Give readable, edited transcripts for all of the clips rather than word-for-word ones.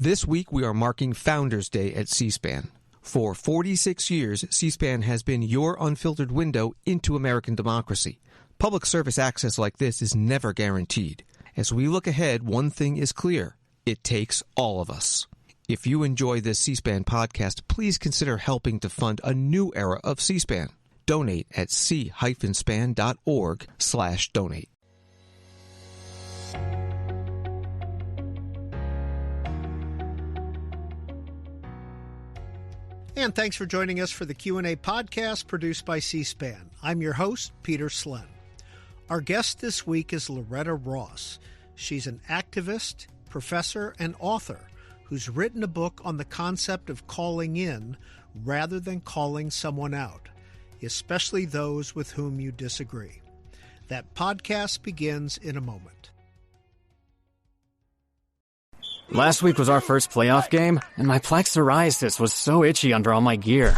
This week, we are marking Founders Day at C-SPAN. For 46 years, C-SPAN has been your unfiltered window into American democracy. Public service access like this is never guaranteed. As we look ahead, one thing is clear. It takes all of us. If you enjoy this C-SPAN podcast, please consider helping to fund a new era of C-SPAN. Donate at c-span.org/donate. And thanks for joining us for the Q&A podcast produced by C-SPAN. I'm your host, Peter Slen. Our guest this week is Loretta Ross. She's an activist, professor, and author who's written a book on the concept of calling in rather than calling someone out, especially those with whom you disagree. That podcast begins in a moment. Last week was our first playoff game, and my plaque psoriasis was so itchy under all my gear.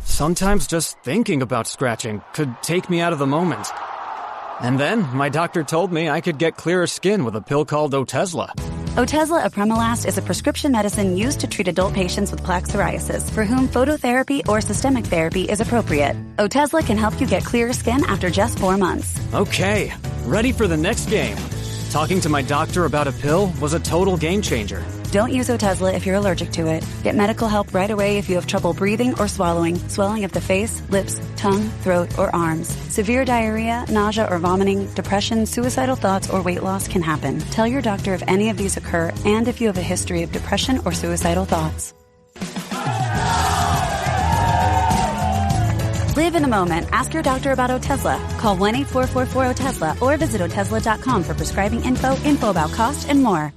Sometimes just thinking about scratching could take me out of the moment. And then my doctor told me I could get clearer skin with a pill called Otezla. Otezla apremilast is a prescription medicine used to treat adult patients with plaque psoriasis for whom phototherapy or systemic therapy is appropriate. Otezla can help you get clearer skin after just 4 months. Okay, ready for the next game. Talking to my doctor about a pill was a total game changer. Don't use Otezla if you're allergic to it. Get medical help right away if you have trouble breathing or swallowing, swelling of the face, lips, tongue, throat, or arms. Severe diarrhea, nausea or vomiting, depression, suicidal thoughts, or weight loss can happen. Tell your doctor if any of these occur and if you have a history of depression or suicidal thoughts. Live in the moment. Ask your doctor about Otezla. Call 1-844-4-OTEZLA or visit Otezla.com for prescribing info about cost, and more.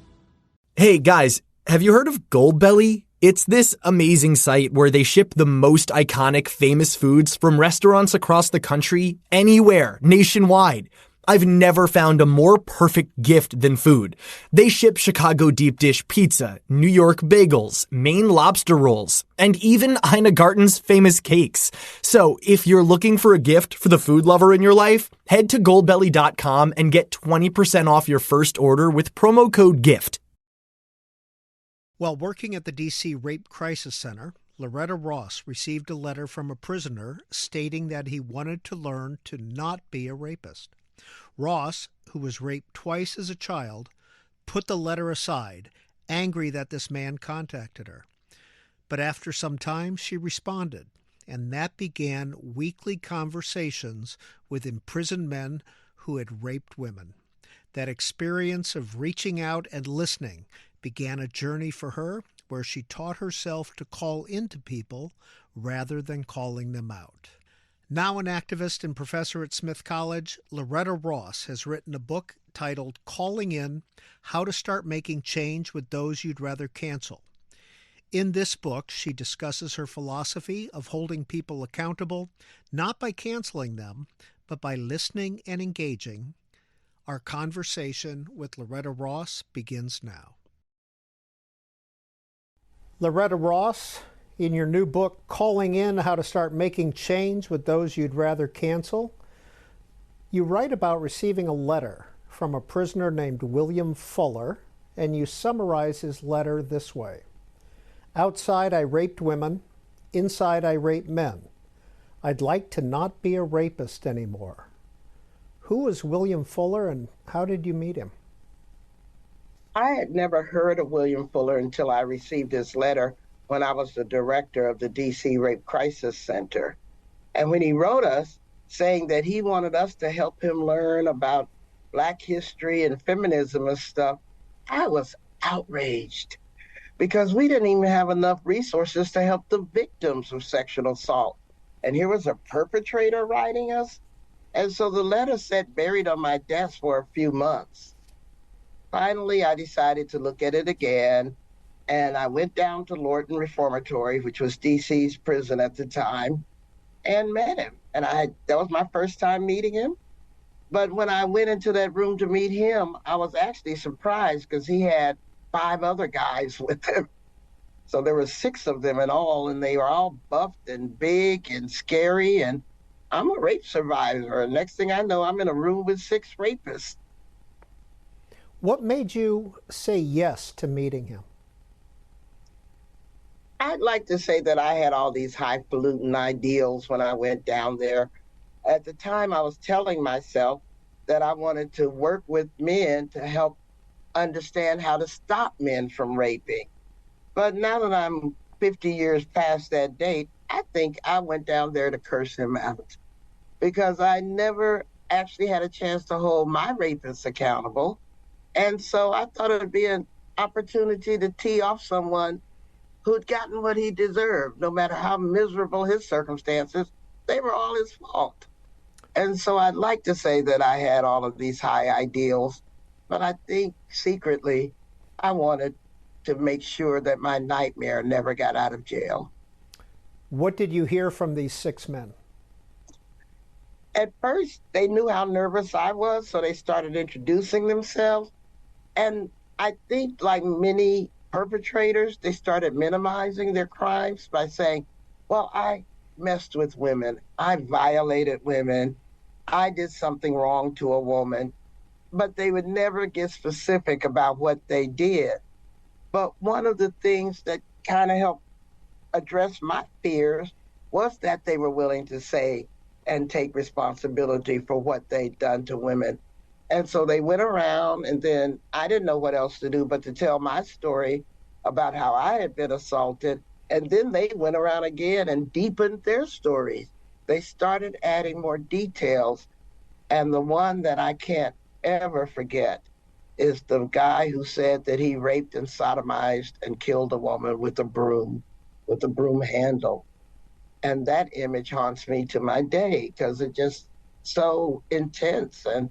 Hey guys, have you heard of Goldbelly? It's this amazing site where they ship the most iconic famous foods from restaurants across the country, anywhere, nationwide. I've never found a more perfect gift than food. They ship Chicago deep dish pizza, New York bagels, Maine lobster rolls, and even Ina Garten's famous cakes. So if you're looking for a gift for the food lover in your life, head to goldbelly.com and get 20% off your first order with promo code GIFT. While working at the D.C. Rape Crisis Center, Loretta Ross received a letter from a prisoner stating that he wanted to learn to not be a rapist. Ross, who was raped twice as a child, put the letter aside, angry that this man contacted her. But after some time, she responded, and that began weekly conversations with imprisoned men who had raped women. That experience of reaching out and listening began a journey for her where she taught herself to call into people rather than calling them out. Now an activist and professor at Smith College, Loretta Ross has written a book titled Calling In: How to Start Making Change with Those You'd Rather Cancel. In this book, she discusses her philosophy of holding people accountable, not by canceling them, but by listening and engaging. Our conversation with Loretta Ross begins now. Loretta Ross, in your new book, Calling In: How to Start Making Change with Those You'd Rather Cancel, you write about receiving a letter from a prisoner named William Fuller, and you summarize his letter this way. Outside, I raped women. Inside, I rape men. I'd like to not be a rapist anymore. Who was William Fuller, and how did you meet him? I had never heard of William Fuller until I received his letter when I was the director of the D.C. Rape Crisis Center. And when he wrote us saying that he wanted us to help him learn about Black history and feminism and stuff, I was outraged because we didn't even have enough resources to help the victims of sexual assault. And here was a perpetrator writing us. And so the letter sat buried on my desk for a few months. Finally, I decided to look at it again. And I went down to Lorton Reformatory, which was DC's prison at the time, and met him. And that was my first time meeting him. But when I went into that room to meet him, I was actually surprised because he had 5 other guys with him. So there were 6 of them in all, and they were all buffed and big and scary. And I'm a rape survivor. And next thing I know, I'm in a room with 6 rapists. What made you say yes to meeting him? I'd like to say that I had all these highfalutin ideals when I went down there. At the time, I was telling myself that I wanted to work with men to help understand how to stop men from raping. But now that I'm 50 years past that date, I think I went down there to curse him out because I never actually had a chance to hold my rapists accountable. And so I thought it would be an opportunity to tee off someone who'd gotten what he deserved, no matter how miserable his circumstances, they were all his fault. And so I'd like to say that I had all of these high ideals, but I think secretly I wanted to make sure that my nightmare never got out of jail. What did you hear from these 6 men? At first, they knew how nervous I was, so they started introducing themselves. And I think, like many perpetrators, they started minimizing their crimes by saying, well, I messed with women, I violated women, I did something wrong to a woman. But they would never get specific about what they did. But one of the things that kind of helped address my fears was that they were willing to say and take responsibility for what they'd done to women. And so they went around, and then I didn't know what else to do but to tell my story about how I had been assaulted. And then they went around again and deepened their stories. They started adding more details. And the one that I can't ever forget is the guy who said that he raped and sodomized and killed a woman with a broom handle. And that image haunts me to my day because it's just so intense and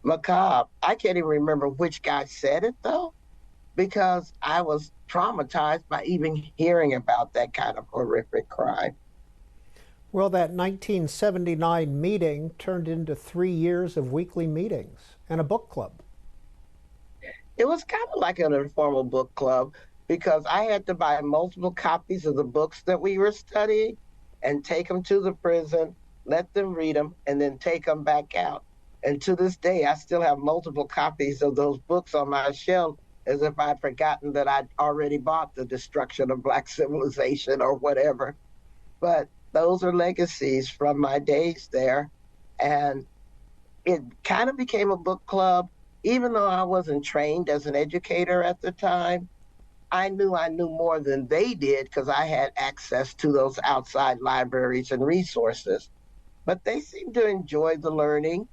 macabre. I can't even remember which guy said it, though, because I was traumatized by even hearing about that kind of horrific crime. Well, that 1979 meeting turned into 3 years of weekly meetings and a book club. It was kind of like an informal book club because I had to buy multiple copies of the books that we were studying and take them to the prison, let them read them, and then take them back out. And to this day, I still have multiple copies of those books on my shelf as if I'd forgotten that I'd already bought The Destruction of Black Civilization or whatever. But those are legacies from my days there. And it kind of became a book club. Even though I wasn't trained as an educator at the time, I knew more than they did because I had access to those outside libraries and resources. But they seemed to enjoy the learning.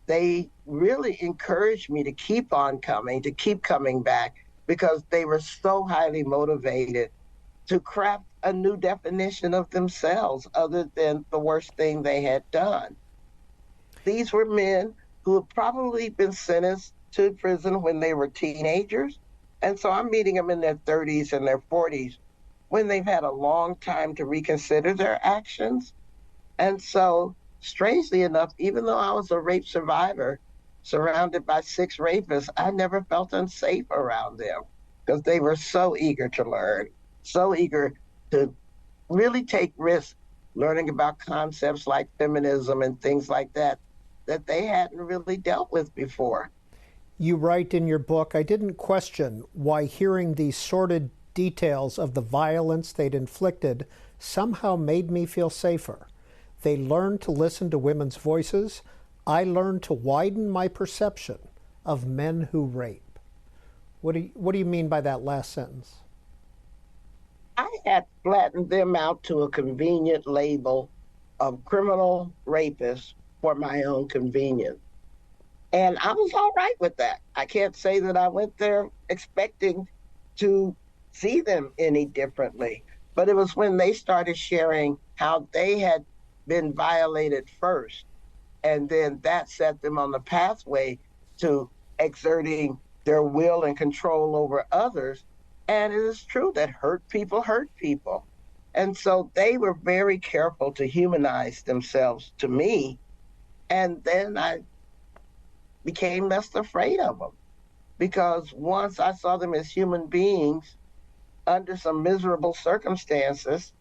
They really encouraged me to keep on coming, to keep coming back, because they were so highly motivated to craft a new definition of themselves other than the worst thing they had done. These were men who had probably been sentenced to prison when they were teenagers. And so I'm meeting them in their 30s and their 40s when they've had a long time to reconsider their actions. And so, strangely enough, even though I was a rape survivor surrounded by 6 rapists, I never felt unsafe around them because they were so eager to learn, so eager to really take risks learning about concepts like feminism and things like that they hadn't really dealt with before. You write in your book, I didn't question why hearing these sordid details of the violence they'd inflicted somehow made me feel safer. They learned to listen to women's voices. I learned to widen my perception of men who rape. What do you mean by that last sentence? I had flattened them out to a convenient label of criminal rapists for my own convenience. And I was all right with that. I can't say that I went there expecting to see them any differently. But it was when they started sharing how they had been violated first, and then that set them on the pathway to exerting their will and control over others. And it is true that hurt people hurt people. And so they were very careful to humanize themselves to me. And then I became less afraid of them because once I saw them as human beings under some miserable circumstances,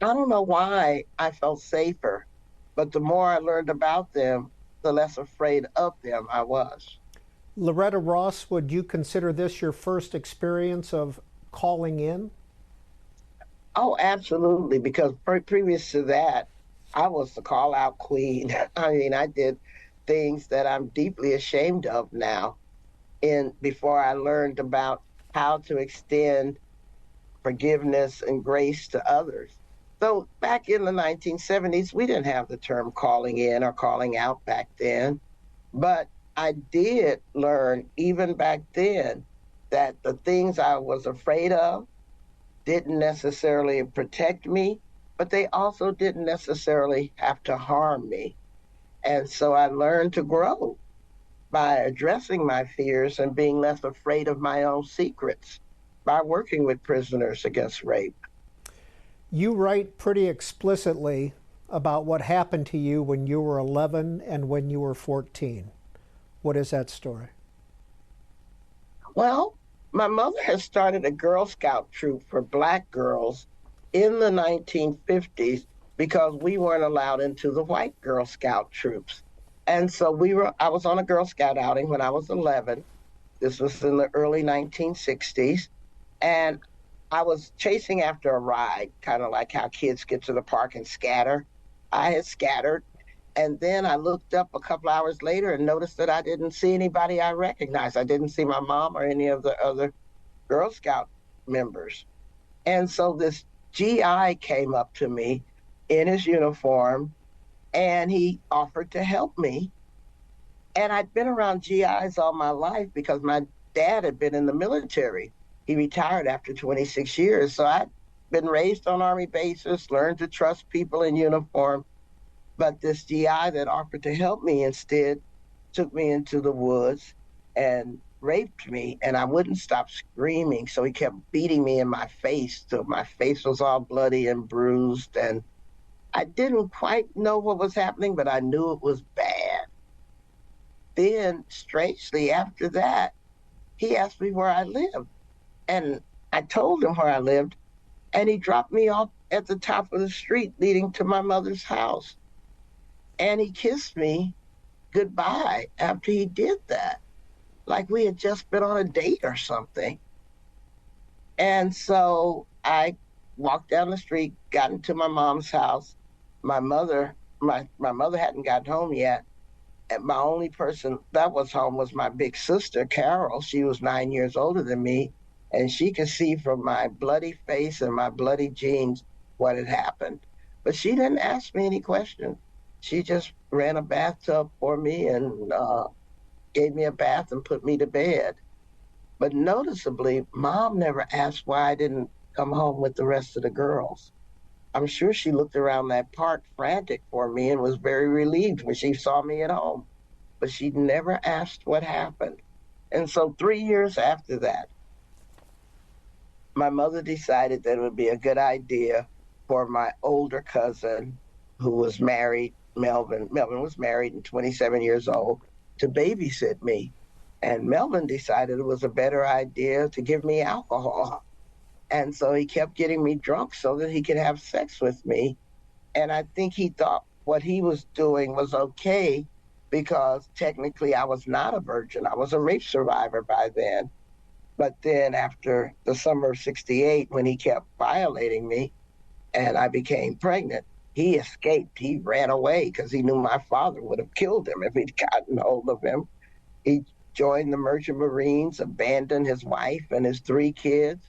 I don't know why I felt safer, but the more I learned about them, the less afraid of them I was. Loretta Ross, would you consider this your first experience of calling in? Oh, absolutely. Because previous to that, I was the call out queen. I mean, I did things that I'm deeply ashamed of now. And before I learned about how to extend forgiveness and grace to others. So back in the 1970s, we didn't have the term calling in or calling out back then. But I did learn even back then that the things I was afraid of didn't necessarily protect me, but they also didn't necessarily have to harm me. And so I learned to grow by addressing my fears and being less afraid of my own secrets by working with prisoners against rape. You write pretty explicitly about what happened to you when you were 11 and when you were 14. What is that story? Well, my mother has started a Girl Scout troop for Black girls in the 1950s because we weren't allowed into the white Girl Scout troops. And so I was on a Girl Scout outing when I was 11. This was in the early 1960s. And I was chasing after a ride, kind of like how kids get to the park and scatter. I had scattered. And then I looked up a couple hours later and noticed that I didn't see anybody I recognized. I didn't see my mom or any of the other Girl Scout members. And so this GI came up to me in his uniform and he offered to help me. And I'd been around GIs all my life because my dad had been in the military. He retired after 26 years. So I'd been raised on Army bases, learned to trust people in uniform. But this GI that offered to help me instead took me into the woods and raped me, and I wouldn't stop screaming. So he kept beating me in my face till my face was all bloody and bruised. And I didn't quite know what was happening, but I knew it was bad. Then, strangely, after that, he asked me where I lived. And I told him where I lived, and he dropped me off at the top of the street leading to my mother's house. And he kissed me goodbye after he did that, like we had just been on a date or something. And so I walked down the street, got into my mom's house. My mother hadn't gotten home yet. And my only person that was home was my big sister, Carol. She was 9 years older than me. And she could see from my bloody face and my bloody jeans what had happened. But she didn't ask me any questions. She just ran a bathtub for me and gave me a bath and put me to bed. But noticeably, Mom never asked why I didn't come home with the rest of the girls. I'm sure she looked around that park frantic for me and was very relieved when she saw me at home. But she never asked what happened. And so 3 years after that, my mother decided that it would be a good idea for my older cousin, who was married, Melvin was married and 27 years old, to babysit me. And Melvin decided it was a better idea to give me alcohol. And so he kept getting me drunk so that he could have sex with me. And I think he thought what he was doing was okay because technically I was not a virgin. I was a rape survivor by then. But then after the summer of 68, when he kept violating me and I became pregnant, he escaped. He ran away because he knew my father would have killed him if he'd gotten hold of him. He joined the Merchant Marines, abandoned his wife and his 3 kids.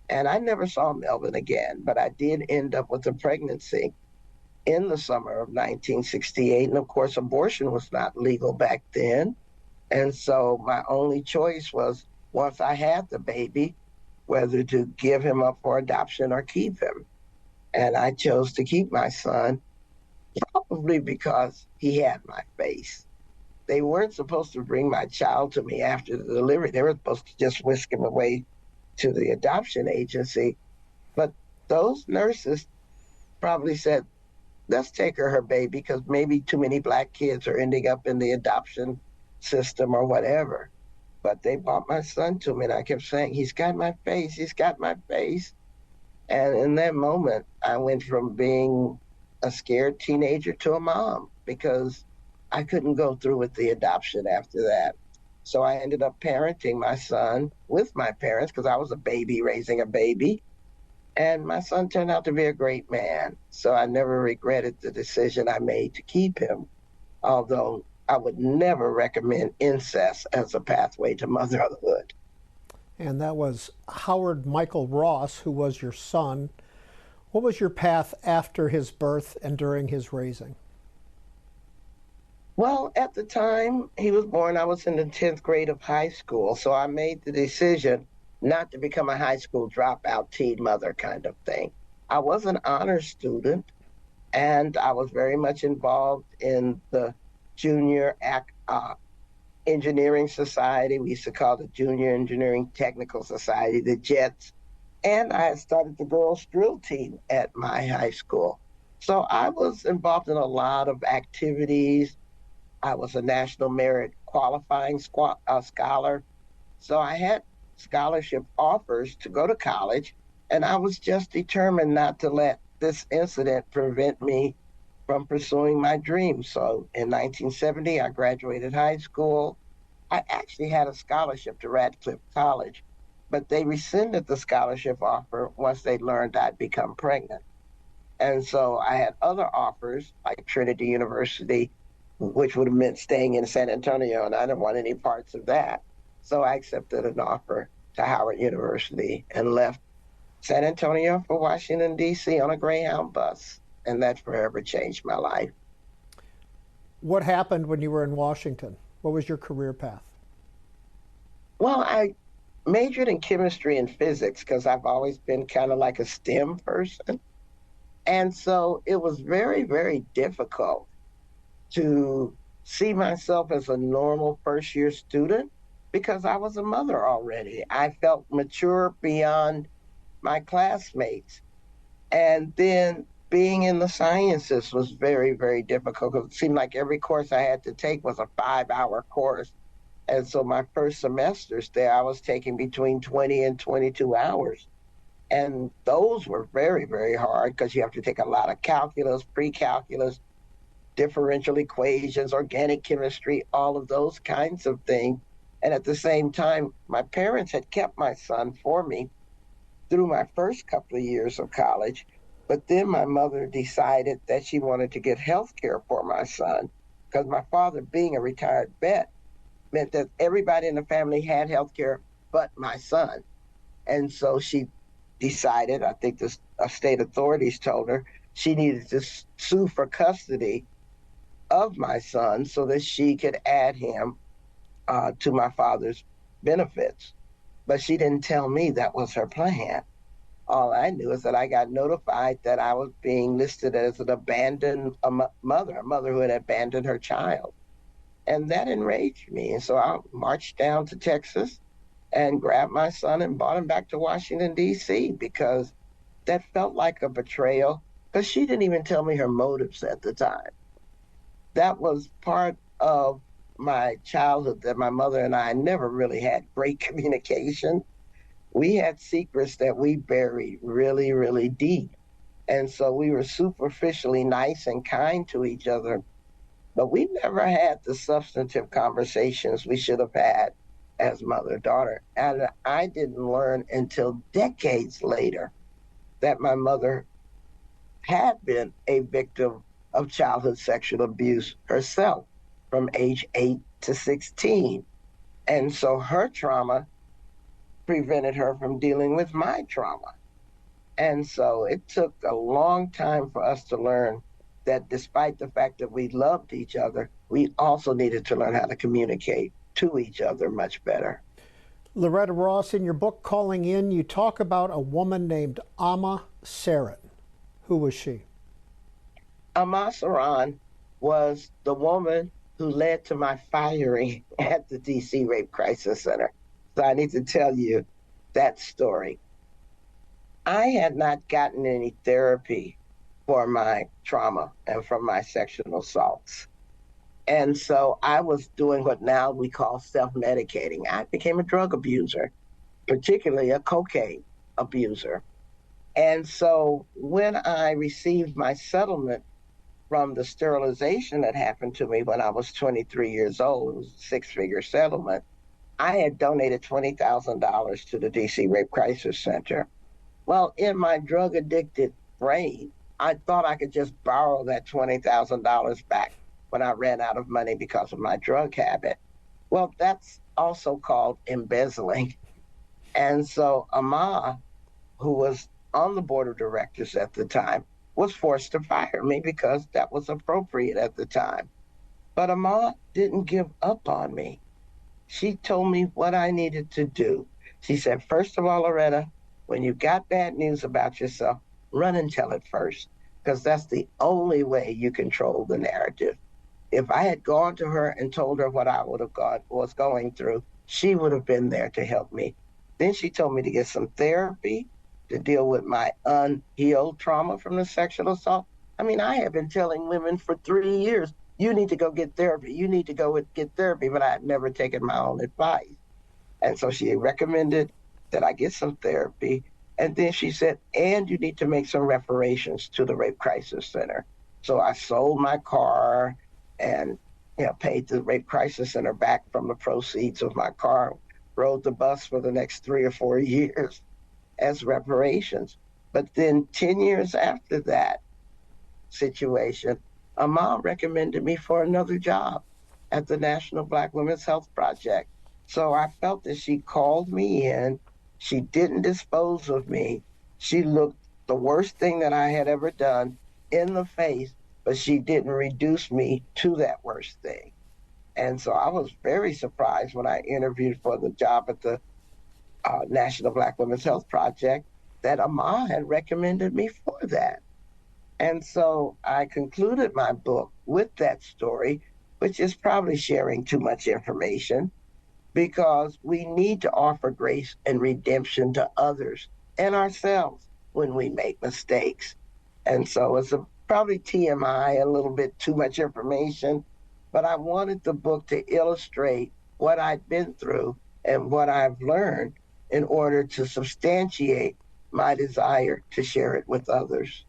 And I never saw Melvin again, but I did end up with a pregnancy in the summer of 1968. And of course, abortion was not legal back then. And so my only choice was, once I had the baby, whether to give him up for adoption or keep him. And I chose to keep my son, probably because he had my face. They weren't supposed to bring my child to me after the delivery. They were supposed to just whisk him away to the adoption agency. But those nurses probably said, let's take her baby because maybe too many Black kids are ending up in the adoption system or whatever. But they brought my son to me, and I kept saying, he's got my face, he's got my face. And in that moment, I went from being a scared teenager to a mom because I couldn't go through with the adoption after that. So I ended up parenting my son with my parents because I was a baby raising a baby. And my son turned out to be a great man. So I never regretted the decision I made to keep him, although I would never recommend incest as a pathway to motherhood. And that was Howard Michael Ross, who was your son. What was your path after his birth and during his raising? Well, at the time he was born, I was in the 10th grade of high school. So I made the decision not to become a high school dropout teen mother kind of thing. I was an honor student, and I was very much involved in the junior engineering society. We used to call it the Junior Engineering Technical Society, the JETS. And I had started the girls' drill team at my high school. So I was involved in a lot of activities. I was a national merit qualifying scholar. So I had scholarship offers to go to college, and I was just determined not to let this incident prevent me from pursuing my dream. So in 1970, I graduated high school. I actually had a scholarship to Radcliffe College, but they rescinded the scholarship offer once they learned I'd become pregnant. And so I had other offers like Trinity University, which would have meant staying in San Antonio, and I didn't want any parts of that. So I accepted an offer to Howard University and left San Antonio for Washington, D.C. on a Greyhound bus. And that forever changed my life. What happened when you were in Washington? What was your career path? Well, I majored in chemistry and physics because I've always been kind of like a STEM person. And so it was very, very difficult to see myself as a normal first year student because I was a mother already. I felt mature beyond my classmates. And then being in the sciences was very, very difficult because it seemed like every course I had to take was a 5-hour course. And so my first semesters there, I was taking between 20 and 22 hours. And those were very, very hard because you have to take a lot of calculus, pre-calculus, differential equations, organic chemistry, all of those kinds of things. And at the same time, my parents had kept my son for me through my first couple of years of college. But then my mother decided that she wanted to get health care for my son because my father, being a retired vet, meant that everybody in the family had health care but my son. And so she decided, I think the state authorities told her, she needed to sue for custody of my son so that she could add him to my father's benefits. But she didn't tell me that was her plan. All I knew is that I got notified that I was being listed as an abandoned mother, a mother who had abandoned her child. And that enraged me. And so I marched down to Texas and grabbed my son and brought him back to Washington, D.C., because that felt like a betrayal, because she didn't even tell me her motives at the time. That was part of my childhood, that my mother and I never really had great communication. We had secrets that we buried really, really deep. And so we were superficially nice and kind to each other, but we never had the substantive conversations we should have had as mother-daughter. And I didn't learn until decades later that my mother had been a victim of childhood sexual abuse herself from age 8 to 16. And so her trauma prevented her from dealing with my trauma. And so it took a long time for us to learn that despite the fact that we loved each other, we also needed to learn how to communicate to each other much better. Loretta Ross, in your book, Calling In, you talk about a woman named Amma Saran. Who was she? Amma Saran was the woman who led to my firing at the D.C. Rape Crisis Center. So I need to tell you that story. I had not gotten any therapy for my trauma and from my sexual assaults. And so I was doing what now we call self-medicating. I became a drug abuser, particularly a cocaine abuser. And so when I received my settlement from the sterilization that happened to me when I was 23 years old, it was a 6-figure settlement, I had donated $20,000 to the DC Rape Crisis Center, Well, in my drug addicted brain, I thought I could just borrow that $20,000 back when I ran out of money because of my drug habit. Well, that's also called embezzling. And so Ama, who was on the board of directors at the time, was forced to fire me because that was appropriate at the time. But Ama didn't give up on me. She told me what I needed to do. She said, first of all, Loretta, when you got bad news about yourself, run and tell it first, because that's the only way you control the narrative. If I had gone to her and told her what I was going through, she would have been there to help me. Then she told me to get some therapy to deal with my unhealed trauma from the sexual assault. I mean, I have been telling women for 3 years, you need to go get therapy. You need to go get therapy, but I had never taken my own advice. And so she recommended that I get some therapy. And then she said, and you need to make some reparations to the Rape Crisis Center. So I sold my car and paid the Rape Crisis Center back from the proceeds of my car, rode the bus for the next 3 or 4 years as reparations. But then 10 years after that situation, Ama recommended me for another job at the National Black Women's Health Project. So I felt that she called me in. She didn't dispose of me. She looked the worst thing that I had ever done in the face, but she didn't reduce me to that worst thing. And so I was very surprised when I interviewed for the job at the National Black Women's Health Project that Ama had recommended me for that. And so I concluded my book with that story, which is probably sharing too much information, because we need to offer grace and redemption to others and ourselves when we make mistakes. And so it's probably TMI, a little bit too much information, but I wanted the book to illustrate what I've been through and what I've learned in order to substantiate my desire to share it with others.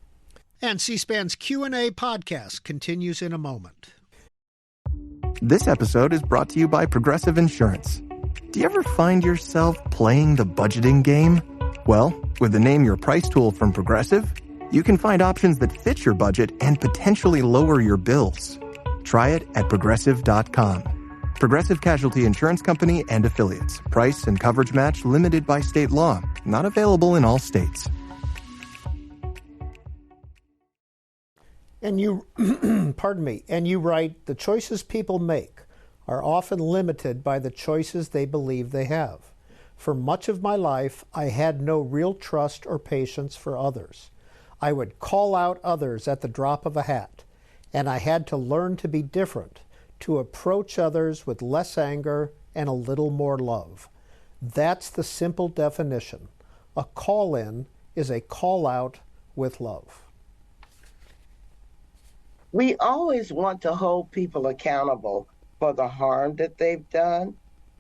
And C-SPAN's Q&A podcast continues in a moment. This episode is brought to you by Progressive Insurance. Do you ever find yourself playing the budgeting game? Well, with the Name Your Price tool from Progressive, you can find options that fit your budget and potentially lower your bills. Try it at Progressive.com. Progressive Casualty Insurance Company and Affiliates. Price and coverage match limited by state law. Not available in all states. And you, pardon me, and you write, the choices people make are often limited by the choices they believe they have. For much of my life, I had no real trust or patience for others. I would call out others at the drop of a hat, and I had to learn to be different, to approach others with less anger and a little more love. That's the simple definition. A call-in is a call-out with love. We always want to hold people accountable for the harm that they've done,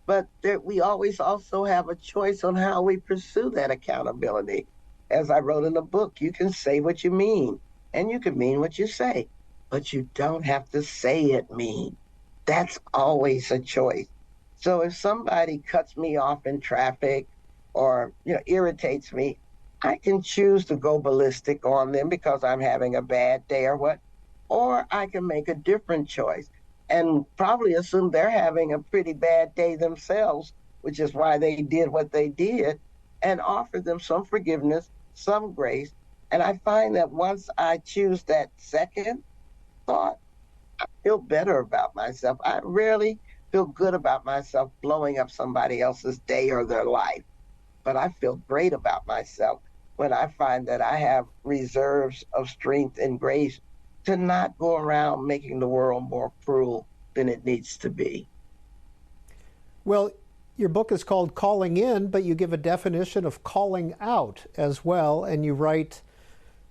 but we always also have a choice on how we pursue that accountability. As I wrote in the book, you can say what you mean, and you can mean what you say, but you don't have to say it mean. That's always a choice. So if somebody cuts me off in traffic or irritates me, I can choose to go ballistic on them because I'm having a bad day or what. Or I can make a different choice and probably assume they're having a pretty bad day themselves, which is why they did what they did, and offer them some forgiveness, some grace. And I find that once I choose that second thought, I feel better about myself. I rarely feel good about myself blowing up somebody else's day or their life, but I feel great about myself when I find that I have reserves of strength and grace to not go around making the world more cruel than it needs to be. Well, your book is called Calling In, but you give a definition of calling out as well, and you write,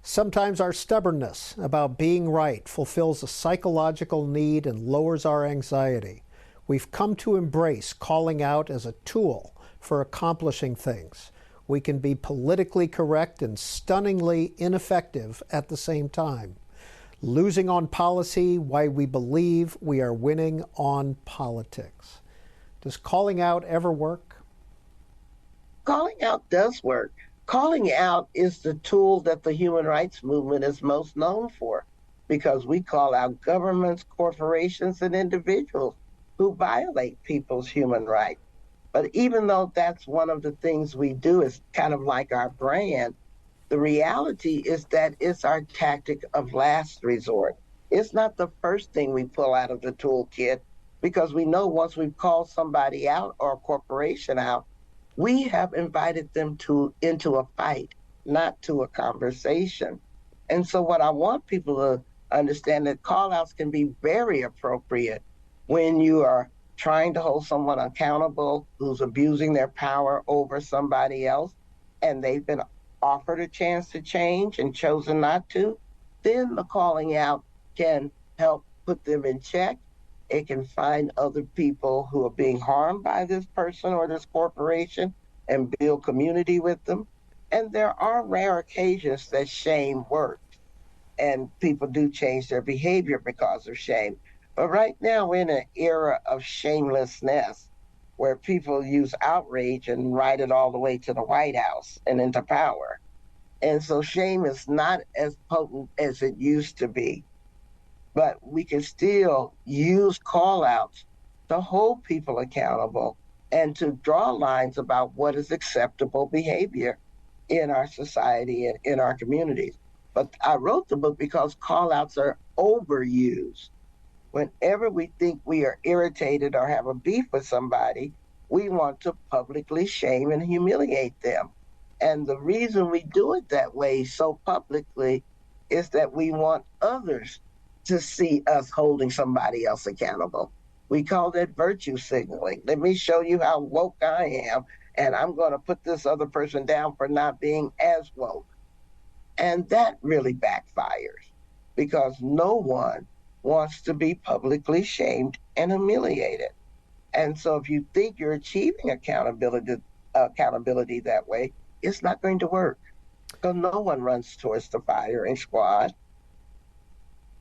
sometimes our stubbornness about being right fulfills a psychological need and lowers our anxiety. We've come to embrace calling out as a tool for accomplishing things. We can be politically correct and stunningly ineffective at the same time. Losing on policy, why we believe we are winning on politics. Does calling out ever work? Calling out does work. Calling out is the tool that the human rights movement is most known for because we call out governments, corporations, and individuals who violate people's human rights. But even though that's one of the things we do, is kind of like our brand, the reality is that it's our tactic of last resort. It's not the first thing we pull out of the toolkit because we know once we've called somebody out or a corporation out, we have invited them into a fight, not to a conversation. And so what I want people to understand that call outs can be very appropriate when you are trying to hold someone accountable who's abusing their power over somebody else and they've been offered a chance to change and chosen not to, then the calling out can help put them in check. It can find other people who are being harmed by this person or this corporation and build community with them. And there are rare occasions that shame works and people do change their behavior because of shame. But right now we're in an era of shamelessness where people use outrage and ride it all the way to the White House and into power. And so shame is not as potent as it used to be. But we can still use call outs to hold people accountable and to draw lines about what is acceptable behavior in our society and in our communities. But I wrote the book because call outs are overused. Whenever we think we are irritated or have a beef with somebody, we want to publicly shame and humiliate them. And the reason we do it that way so publicly is that we want others to see us holding somebody else accountable. We call that virtue signaling. Let me show you how woke I am, and I'm going to put this other person down for not being as woke. And that really backfires because no one wants to be publicly shamed and humiliated. And so if you think you're achieving accountability that way, it's not going to work because no one runs towards the firing squad.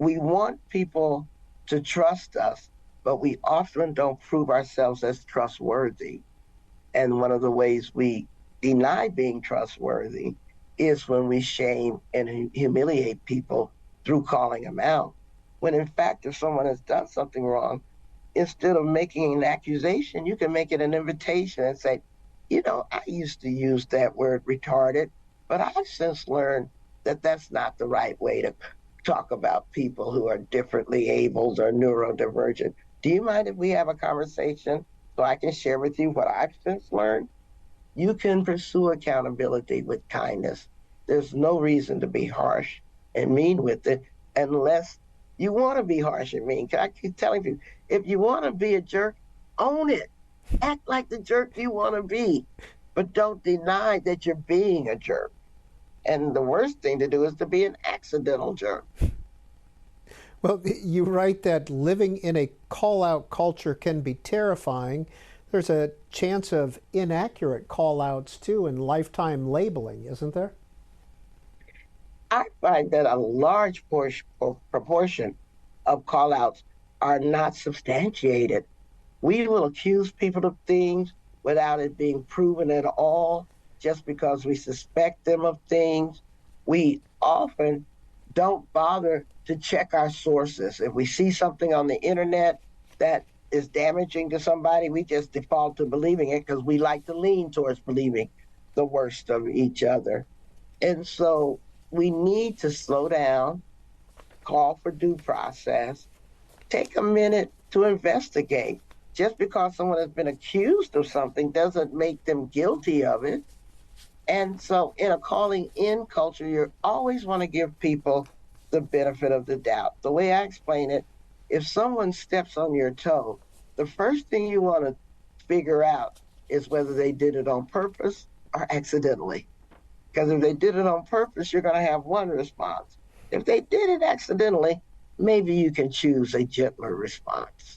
We want people to trust us, but we often don't prove ourselves as trustworthy. And one of the ways we deny being trustworthy is when we shame and humiliate people through calling them out. When in fact, if someone has done something wrong, instead of making an accusation, you can make it an invitation and say, you know, I used to use that word retarded, but I've since learned that that's not the right way to talk about people who are differently abled or neurodivergent. Do you mind if we have a conversation so I can share with you what I've since learned? You can pursue accountability with kindness. There's no reason to be harsh and mean with it unless you want to be harsh and mean. I keep telling people, if you want to be a jerk, own it. Act like the jerk you want to be, but don't deny that you're being a jerk. And the worst thing to do is to be an accidental jerk. Well, you write that living in a call-out culture can be terrifying. There's a chance of inaccurate call-outs, too, and lifetime labeling, isn't there? I find that a large proportion of call-outs are not substantiated. We will accuse people of things without it being proven at all, just because we suspect them of things. We often don't bother to check our sources. If we see something on the internet that is damaging to somebody, we just default to believing it because we like to lean towards believing the worst of each other. And so we need to slow down, call for due process, take a minute to investigate. Just because someone has been accused of something doesn't make them guilty of it. And so in a calling in culture, you always want to give people the benefit of the doubt. The way I explain it, if someone steps on your toe, the first thing you want to figure out is whether they did it on purpose or accidentally. Because if they did it on purpose, you're going to have one response. If they did it accidentally, maybe you can choose a gentler response.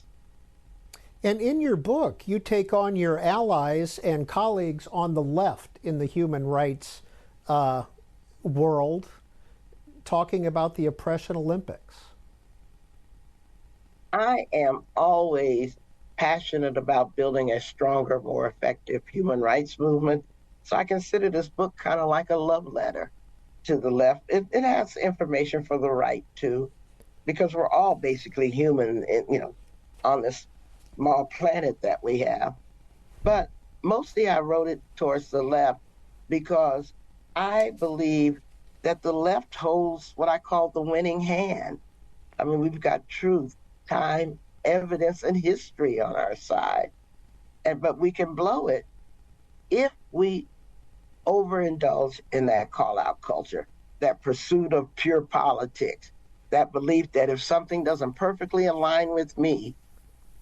And in your book, you take on your allies and colleagues on the left in the human rights world, talking about the Oppression Olympics. I am always passionate about building a stronger, more effective human rights movement. So I consider this book kind of like a love letter to the left. It has information for the right too, because we're all basically human, on this small planet that we have. But mostly I wrote it towards the left because I believe that the left holds what I call the winning hand. I mean, we've got truth, time, evidence, and history on our side. But we can blow it if we overindulge in that call out culture, that pursuit of pure politics, that belief that if something doesn't perfectly align with me,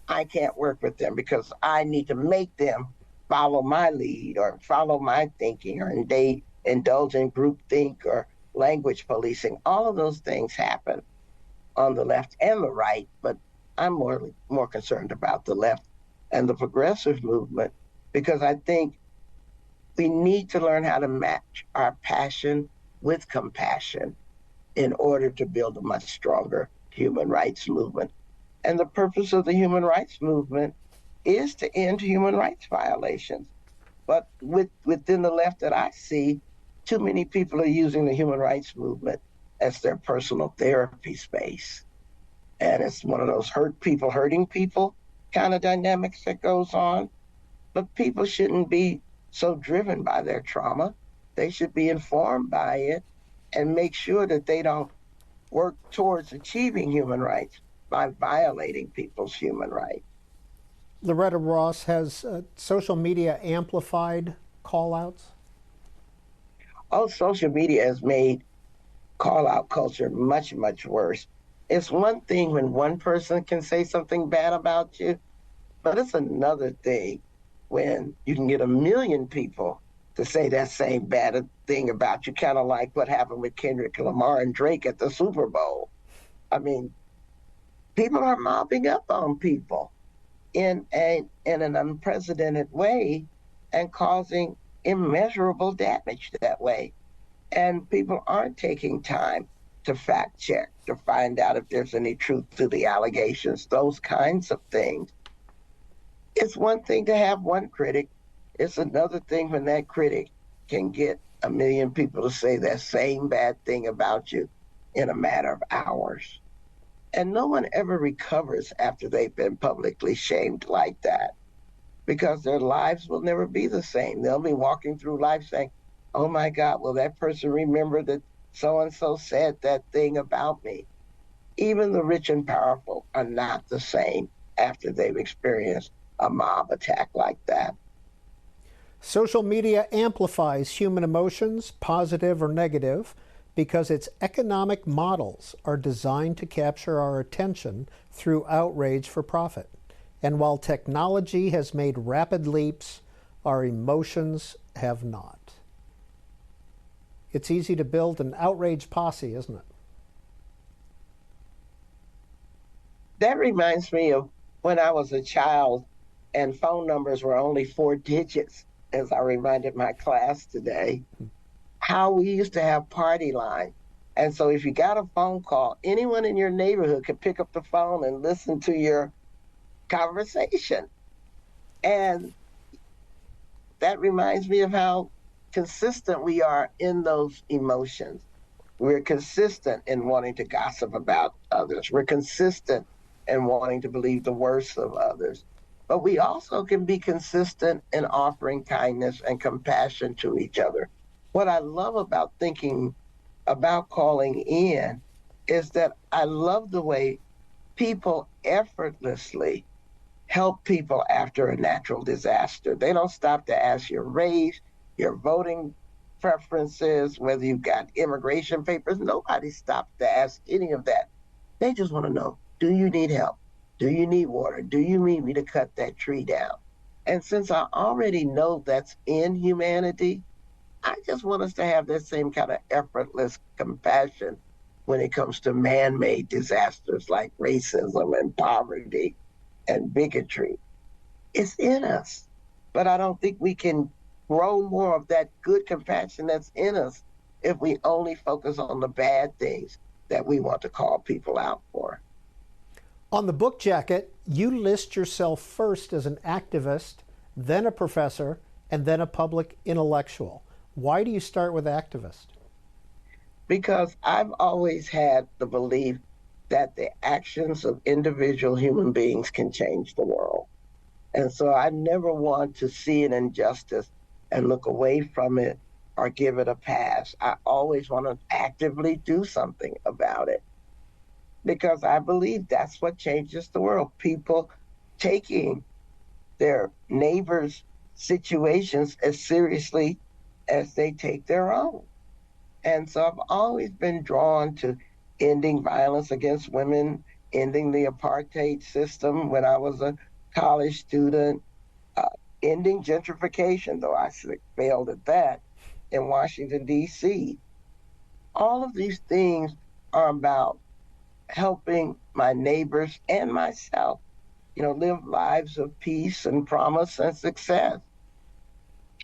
I can't work with them because I need to make them follow my lead or follow my thinking, or they indulge in groupthink or language policing. All of those things happen on the left and the right, but I'm more concerned about the left and the progressive movement, because I think we need to learn how to match our passion with compassion in order to build a much stronger human rights movement. And the purpose of the human rights movement is to end human rights violations. But within the left that I see, too many people are using the human rights movement as their personal therapy space. And it's one of those hurt people hurting people kind of dynamics that goes on. But people shouldn't be so driven by their trauma. They should be informed by it and make sure that they don't work towards achieving human rights by violating people's human rights. Loretta Ross, has social media amplified call-outs? Oh, social media has made call-out culture much, much worse. It's one thing when one person can say something bad about you, but it's another thing when you can get 1 million people to say that same bad thing about you, kind of like what happened with Kendrick Lamar and Drake at the Super Bowl. I mean, people are mobbing up on people in an unprecedented way and causing immeasurable damage that way. And people aren't taking time to fact check, to find out if there's any truth to the allegations, those kinds of things. It's one thing to have one critic. It's another thing when that critic can get 1 million people to say that same bad thing about you in a matter of hours. And no one ever recovers after they've been publicly shamed like that, because their lives will never be the same. They'll be walking through life saying, oh my God, will that person remember that so-and-so said that thing about me? Even the rich and powerful are not the same after they've experienced a mob attack like that. Social media amplifies human emotions, positive or negative, because its economic models are designed to capture our attention through outrage for profit. And while technology has made rapid leaps, our emotions have not. It's easy to build an outrage posse, isn't it? That reminds me of when I was a child and phone numbers were only 4 digits, as I reminded my class today, how we used to have party line. And so if you got a phone call, anyone in your neighborhood could pick up the phone and listen to your conversation. And that reminds me of how consistent we are in those emotions. We're consistent in wanting to gossip about others. We're consistent in wanting to believe the worst of others. But we also can be consistent in offering kindness and compassion to each other. What I love about thinking about calling in is that I love the way people effortlessly help people after a natural disaster. They don't stop to ask your race, your voting preferences, whether you've got immigration papers. Nobody stops to ask any of that. They just want to know, do you need help? Do you need water? Do you need me to cut that tree down? And since I already know that's in humanity, I just want us to have that same kind of effortless compassion when it comes to man-made disasters like racism and poverty and bigotry. It's in us, but I don't think we can grow more of that good compassion that's in us if we only focus on the bad things that we want to call people out for. On the book jacket, you list yourself first as an activist, then a professor, and then a public intellectual. Why do you start with activist? Because I've always had the belief that the actions of individual human beings can change the world. And so I never want to see an injustice and look away from it or give it a pass. I always want to actively do something about it because I believe that's what changes the world. People taking their neighbors' situations as seriously as they take their own. And so I've always been drawn to ending violence against women, ending the apartheid system when I was a college student, ending gentrification, though I failed at that, in Washington, D.C. All of these things are about helping my neighbors and myself, live lives of peace and promise and success.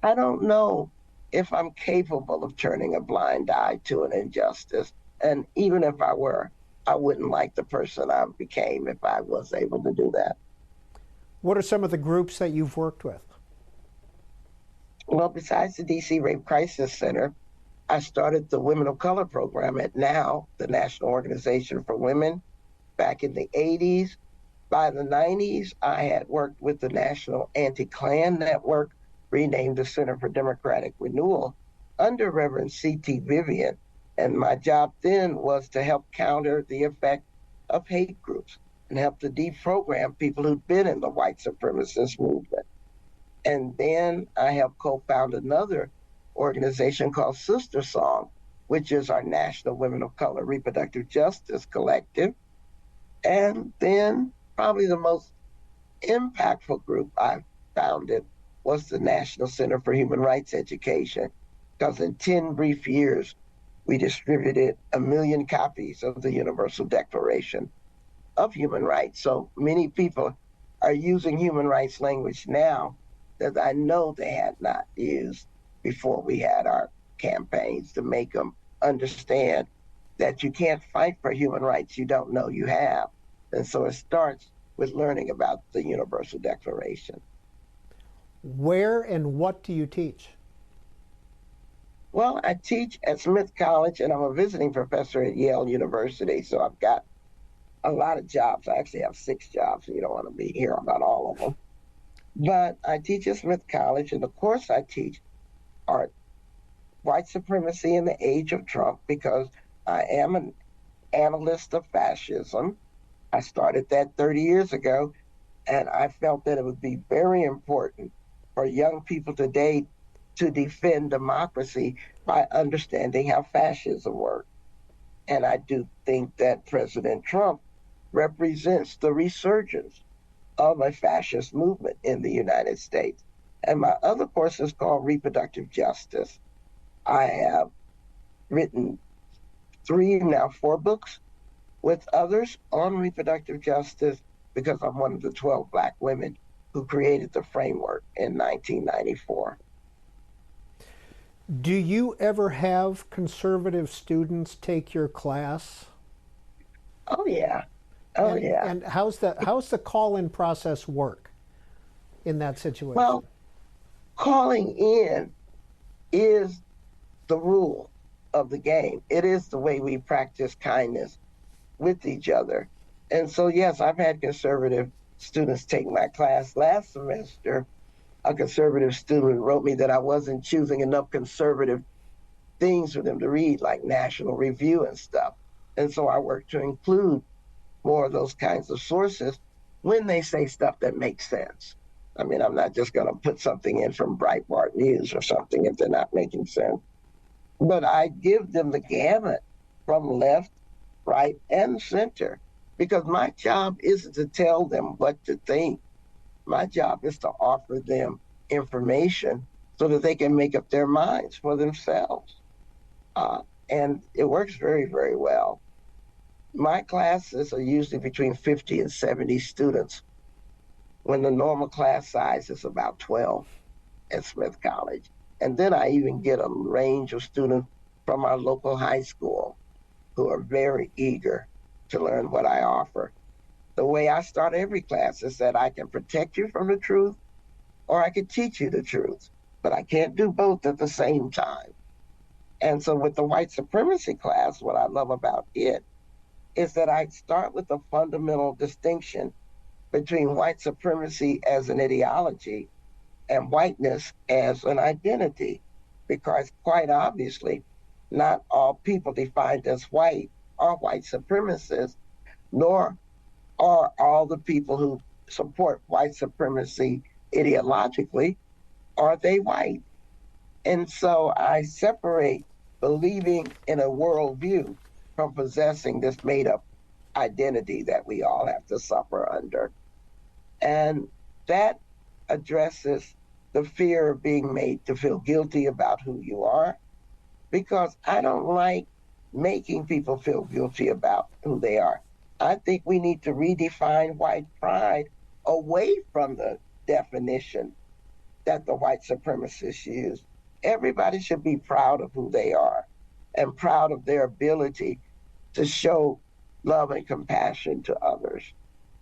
I don't know if I'm capable of turning a blind eye to an injustice. And even if I were, I wouldn't like the person I became if I was able to do that. What are some of the groups that you've worked with? Well, besides the DC Rape Crisis Center, I started the Women of Color program at NOW, the National Organization for Women, back in the 80s. By the 90s, I had worked with the National Anti-Klan Network, renamed the Center for Democratic Renewal, under Reverend C.T. Vivian. And my job then was to help counter the effect of hate groups and help to deprogram people who'd been in the white supremacist movement. And then I helped co-found another organization called Sister Song, which is our National Women of Color Reproductive Justice Collective. And then probably the most impactful group I founded was the National Center for Human Rights Education, because in 10 brief years, we distributed 1 million copies of the Universal Declaration of Human Rights. So many people are using human rights language now that I know they had not used before we had our campaigns to make them understand that you can't fight for human rights you don't know you have. And so it starts with learning about the Universal Declaration. Where and what do you teach? Well, I teach at Smith College, and I'm a visiting professor at Yale University, so I've got a lot of jobs. I actually have 6 jobs, and you don't want to be here about all of them. But I teach at Smith College, and the course I teach are white supremacy in the age of Trump, because I am an analyst of fascism. I started that 30 years ago, and I felt that it would be very important for young people today to defend democracy by understanding how fascism works. And I do think that President Trump represents the resurgence of a fascist movement in the United States. And my other course is called Reproductive Justice. I have written 3, now 4 books with others on reproductive justice, because I'm one of the 12 Black women who created the framework in 1994. Do you ever have conservative students take your class? Oh, yeah. Yeah. And how's the call-in process work in that situation? Well, calling in is the rule of the game. It is the way we practice kindness with each other. And so, yes, I've had conservative students take my class. Last semester, a conservative student wrote me that I wasn't choosing enough conservative things for them to read, like National Review and stuff. And so I work to include more of those kinds of sources when they say stuff that makes sense. I mean, I'm not just going to put something in from Breitbart News or something if they're not making sense. But I give them the gamut from left, right, and center, because my job isn't to tell them what to think. My job is to offer them information so that they can make up their minds for themselves. And it works very, very well. My classes are usually between 50 and 70 students, when the normal class size is about 12 at Smith College. And then I even get a range of students from our local high school who are very eager to learn what I offer. The way I start every class is that I can protect you from the truth, or I can teach you the truth. but I can't do both at the same time. And so with the white supremacy class, what I love about it is that I start with a fundamental distinction between white supremacy as an ideology and whiteness as an identity, because quite obviously, not all people defined as white are white supremacists, nor are all the people who support white supremacy ideologically, are they white? And so I separate believing in a worldview from possessing this made up identity that we all have to suffer under. And that addresses the fear of being made to feel guilty about who you are, because I don't like making people feel guilty about who they are. I think we need to redefine white pride away from the definition that the white supremacists use. Everybody should be proud of who they are and proud of their ability to show love and compassion to others.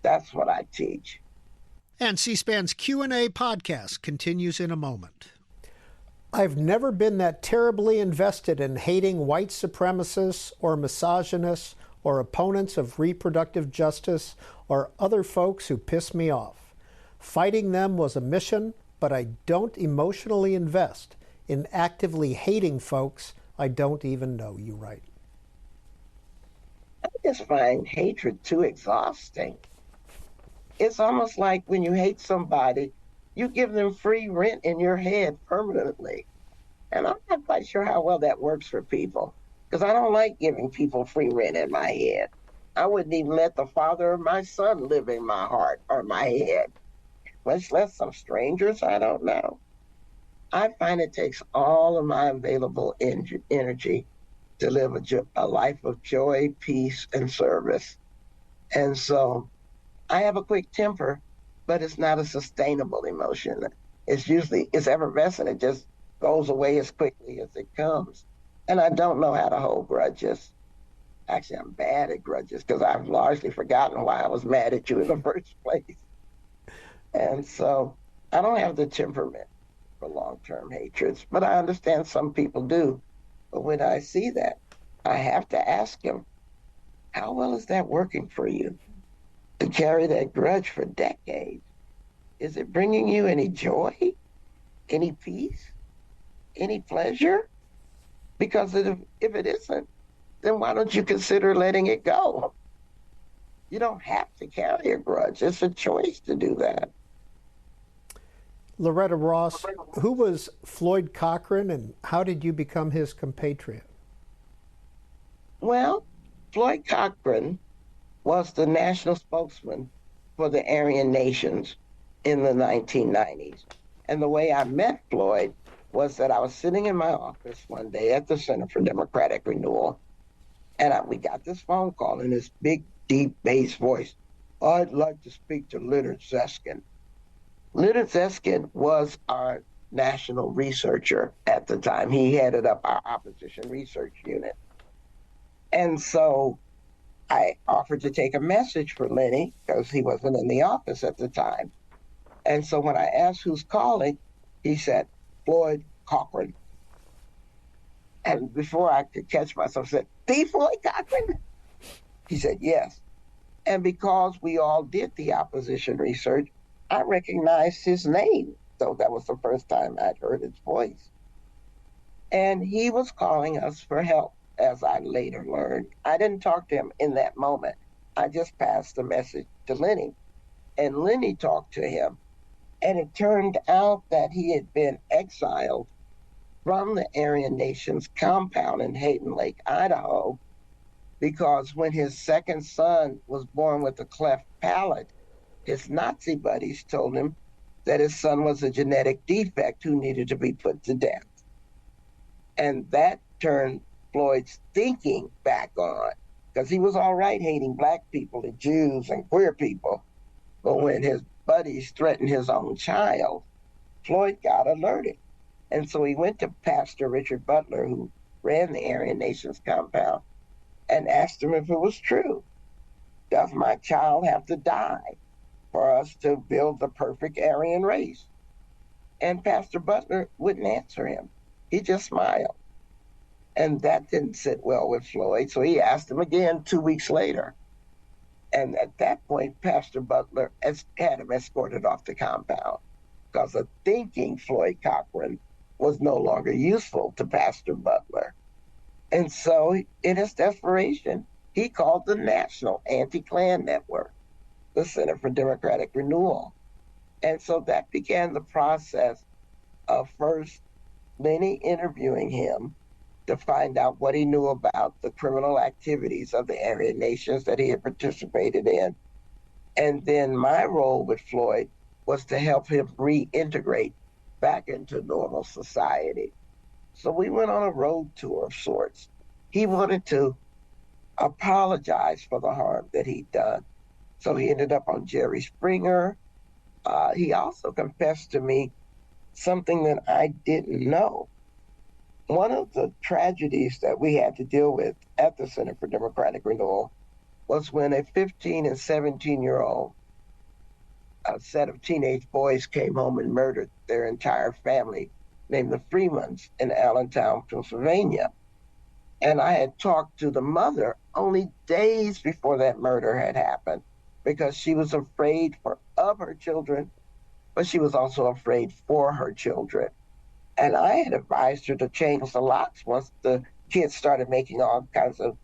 That's what I teach. And C-SPAN's Q&A podcast continues in a moment. I've never been that terribly invested in hating white supremacists or misogynists or opponents of reproductive justice or other folks who piss me off. Fighting them was a mission, but I don't emotionally invest in actively hating folks I don't even know, you write. I just find hatred too exhausting. It's almost like when you hate somebody, you give them free rent in your head permanently. And I'm not quite sure how well that works for people, because I don't like giving people free rent in my head. I wouldn't even let the father of my son live in my heart or my head, much less some strangers I don't know. I find it takes all of my available energy to live a life of joy, peace, and service. And so I have a quick temper, but it's not a sustainable emotion. It's effervescent. It just goes away as quickly as it comes. And I don't know how to hold grudges. Actually, I'm bad at grudges because I've largely forgotten why I was mad at you in the first place. And so I don't have the temperament for long-term hatreds, but I understand some people do. But when I see that, I have to ask him, how well is that working for you? To carry that grudge for decades? Is it bringing you any joy, any peace, any pleasure? Because if it isn't, then why don't you consider letting it go? You don't have to carry a grudge. It's a choice to do that. Loretta Ross, who was Floyd Cochran and how did you become his compatriot? Well, Floyd Cochran was the national spokesman for the Aryan nations in the 1990s. And the way I met Floyd was that I was sitting in my office one day at the Center for Democratic Renewal, and we got this phone call in this big, deep bass voice. I'd like to speak to Leonard Zeskin. Leonard Zeskin was our national researcher at the time. He headed up our opposition research unit. And so I offered to take a message for Lenny because he wasn't in the office at the time. And so when I asked who's calling, he said, Floyd Cochran. And before I could catch myself, I said, the Floyd Cochran? He said, yes. And because we all did the opposition research, I recognized his name, though that was the first time I'd heard his voice. And he was calling us for help, as I later learned. I didn't talk to him in that moment. I just passed the message to Lenny. And Lenny talked to him. And it turned out that he had been exiled from the Aryan Nations compound in Hayden Lake, Idaho, because when his second son was born with a cleft palate, his Nazi buddies told him that his son was a genetic defect who needed to be put to death. And that turned Floyd's thinking back on, because he was all right hating Black people and Jews and queer people. But when his buddies threatened his own child, Floyd got alerted. And so he went to Pastor Richard Butler, who ran the Aryan Nations compound, and asked him if it was true. Does my child have to die for us to build the perfect Aryan race? And Pastor Butler wouldn't answer him. He just smiled. And that didn't sit well with Floyd, so he asked him again 2 weeks later. And at that point, Pastor Butler had him escorted off the compound because a thinking Floyd Cochran was no longer useful to Pastor Butler. And so, in his desperation, he called the National Anti-Klan Network, the Center for Democratic Renewal. And so that began the process of first Lenny interviewing him to find out what he knew about the criminal activities of the Aryan nations that he had participated in. And then my role with Floyd was to help him reintegrate back into normal society. So we went on a road tour of sorts. He wanted to apologize for the harm that he'd done. So he ended up on Jerry Springer. He also confessed to me something that I didn't know. One of the tragedies that we had to deal with at the Center for Democratic Renewal was when a 15 and 17-year-old set of teenage boys came home and murdered their entire family, named the Freemans, in Allentown, Pennsylvania. And I had talked to the mother only days before that murder had happened because she was afraid of her children, but she was also afraid for her children. And I had advised her to change the locks once the kids started making all kinds of